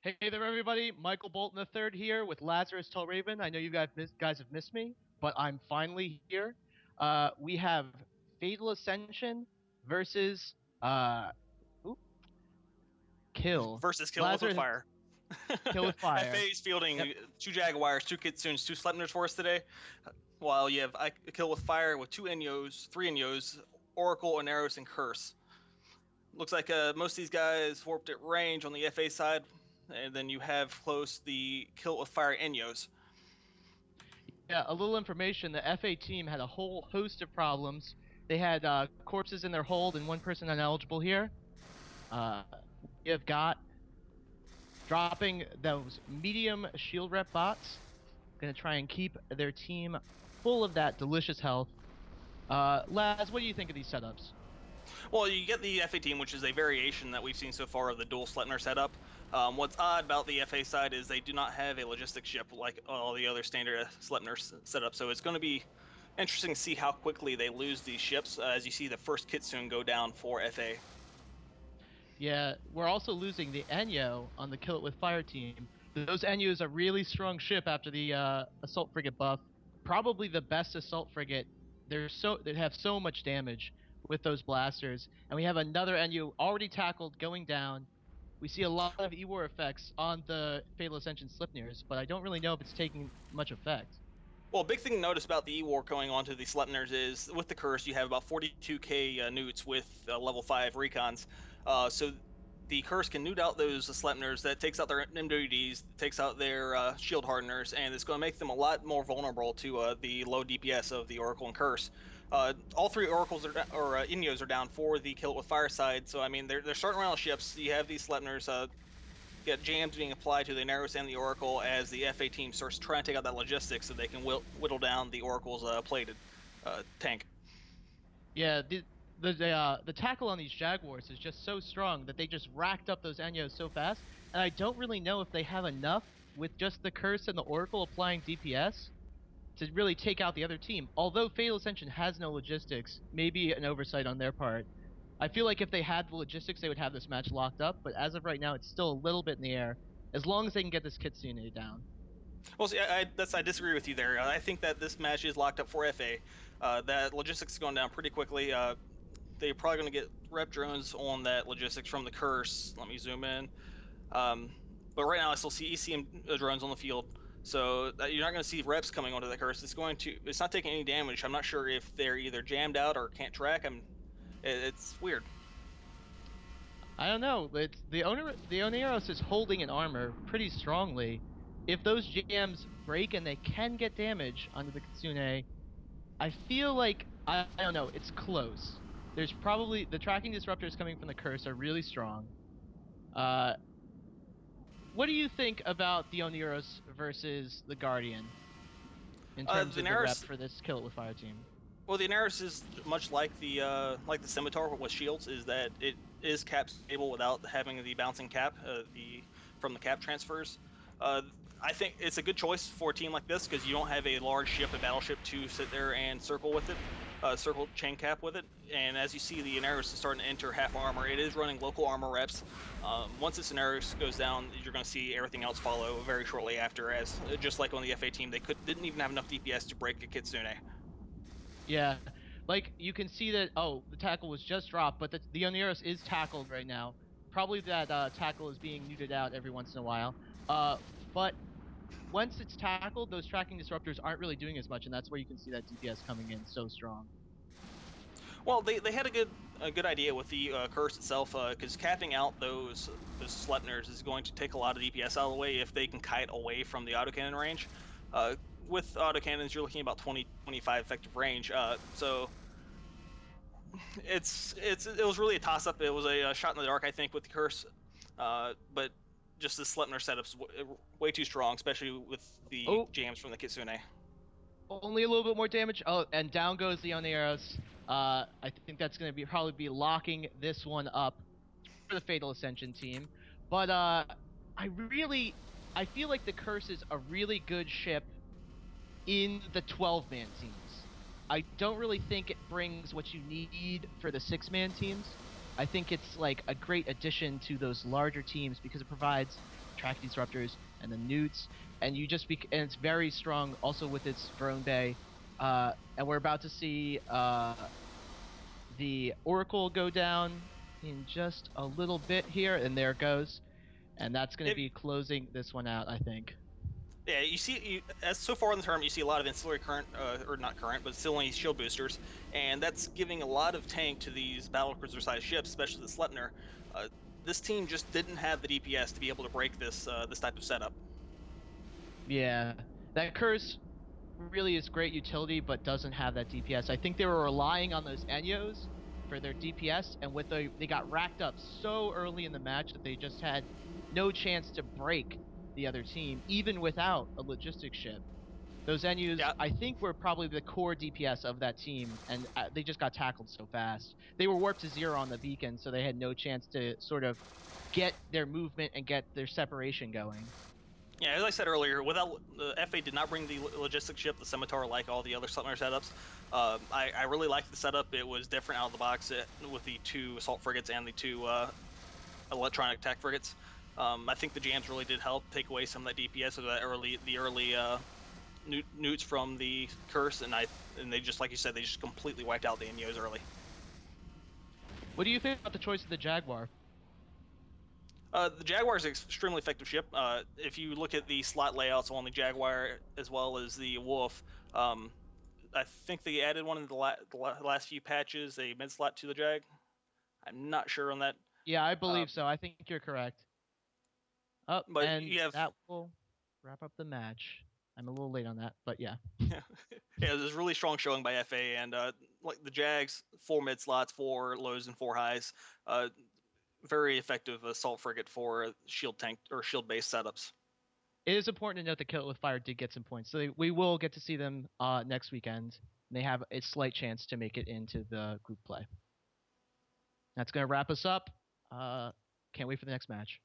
Hey there, everybody. Michael Bolton III here with Lazarus Tell Raven. I know you guys have missed me, but I'm finally here. We have Fatal Ascension versus ooh, Kill. Versus Kill with Lazarus, Fire. Kill with FA fire. is fielding Yep. two Jaguars, two Kitsunes, two Slepners for us today. While you have Kill with Fire with two Enyos, three Enyos, Oracle, Oneros, and Curse. Looks like most of these guys warped at range on the FA side, and then you have close the Kill with Fire Enyos. Yeah, a little information. The FA team had a whole host of problems. They had corpses in their hold and one person ineligible here. Uh, we have got dropping those medium shield rep bots. Gonna try and keep their team full of that delicious health. Laz, what do you think of these setups? Well, you get the FA team, which is a variation that we've seen so far of the dual Sletner setup. What's odd about the FA side is they do not have a logistics ship like all the other standard Sletner setups, so it's going to be interesting to see how quickly they lose these ships as you see the first Kitsune go down for FA. Yeah, we're also losing the Enyo on the Kill It With Fire team. Those Enyo is a really strong ship after the assault frigate buff. Probably the best assault frigate. They have so much damage with those blasters, and we have another Enyo already tackled going down. We see a lot of E-War effects on the Fatal Ascension Slipneers, but I don't really know if it's taking much effect. Well, a big thing to notice about the E-War going on to the Slepners is with the Curse, you have about 42k newts with level 5 recons. So the Curse can newt out those Slepners. That takes out their MWDs, takes out their shield hardeners, and it's going to make them a lot more vulnerable to the low DPS of the Oracle and Curse. All three Oracles or Inyos are down for the Kill It With Fire side. So, I mean, they're starting around ships. You have these Slepners get jams being applied to the Neros and the Oracle as the FA team starts trying to take out that logistics so they can whittle down the Oracle's plated tank. Yeah, the tackle on these Jaguars is just so strong that they just racked up those Enyos so fast, and I don't really know if they have enough with just the Curse and the Oracle applying DPS to really take out the other team. Although Fatal Ascension has no logistics, maybe an oversight on their part. I feel like if they had the logistics, they would have this match locked up, but as of right now, it's still a little bit in the air, as long as they can get this Kitsune down. Well, see, I disagree with you there. I think that this match is locked up for FA. That logistics is going down pretty quickly. They're probably going to get rep drones on that logistics from the Curse. Let me zoom in. But right now, I still see ECM drones on the field. So you're not going to see reps coming onto the Curse. It's not taking any damage. I'm not sure if they're either jammed out or can't track. It's weird. I don't know. It's the Oneros is holding an armor pretty strongly. If those jams break and they can get damage onto the Kitsune, I feel like I don't know. It's close. There's probably the tracking disruptors coming from the curse are really strong. Uh, what do you think about the Oneros versus the Guardian in terms The of the rep Neris for this Kill It With Fire team? Well, the Daenerys is much like the Scimitar with shields, is that it is cap stable without having the bouncing cap, the from the cap transfers. Uh, I think it's a good choice for a team like this because you don't have a large ship, a battleship to sit there and circle with it, circle chain cap with it. And as you see, the Daenerys is starting to enter half armor. It is running local armor reps. Once this Daenerys goes down, you're going to see everything else follow very shortly after. As just like on the FA team, they didn't even have enough DPS to break a Kitsune. Yeah, like you can see that. Oh, the tackle was just dropped, but the Oneros is tackled right now. Probably that tackle is being muted out every once in a while. But once it's tackled, those tracking disruptors aren't really doing as much, and that's where you can see that DPS coming in so strong. Well, they had a good idea with the curse itself, because capping out those Slepners is going to take a lot of DPS out of the way if they can kite away from the autocannon range. With autocannons, you're looking at about 20-25 effective range. So it was really a toss up. It was a shot in the dark, I think, with the curse. But just the Slepner setup's way too strong, especially with the Oh, jams from the Kitsune. only a little bit more damage. Oh, and down goes the Oneros. I think that's going to be probably be locking this one up for the Fatal Ascension team. But I feel like the Curse is a really good ship in the 12-man teams. I don't really think it brings what you need for the 6-man teams. I think it's like a great addition to those larger teams because it provides track disruptors and the newts, and and it's very strong also with its drone bay. And we're about to see the Oracle go down in just a little bit here, and there it goes. And that's going to It, be closing this one out, I think. yeah, as so far in the tournament, you see a lot of ancillary current, or not current, but still only shield boosters, and that's giving a lot of tank to these battlecruiser sized ships, especially the Sleipnir. This team just didn't have the DPS to be able to break this type of setup. Yeah, that curse really is great utility, but doesn't have that DPS. I think they were relying on those Enyos for their DPS, and they got racked up so early in the match that they just had no chance to break the other team, even without a logistics ship. Those Enyos, Yeah, I think, were probably the core DPS of that team, and they just got tackled so fast. They were warped to zero on the beacon, so they had no chance to sort of get their movement and get their separation going. yeah. As I said earlier, without the FA did not bring the logistics ship, the Scimitar, like all the other Sleipnir setups. I really liked the setup. It was different out of the box with the two assault frigates and the two electronic attack frigates. I think the jams really did help take away some of that DPS of that early newts from the curse, and they just, like you said, they just completely wiped out the Inyos early. What do you think about the choice of the Jaguar? The Jaguar is an extremely effective ship. If you look at the slot layouts on the Jaguar as well as the Wolf, I think they added one in the last few patches, a mid slot to the Jag. I'm not sure on that. Yeah, I Uh, believe so. I think you're correct. Up, but and you have that will wrap up the match. I'm a little late on that, but yeah. yeah, there's really strong showing by FA, and like the Jags, 4 mid slots, 4 lows, and 4 highs. Very effective assault frigate for shield tank or shield based setups. It is important to note that Kill It With Fire did get some points, so we will get to see them next weekend. They have a slight chance to make it into the group play. That's going to wrap us up. Can't wait for the next match.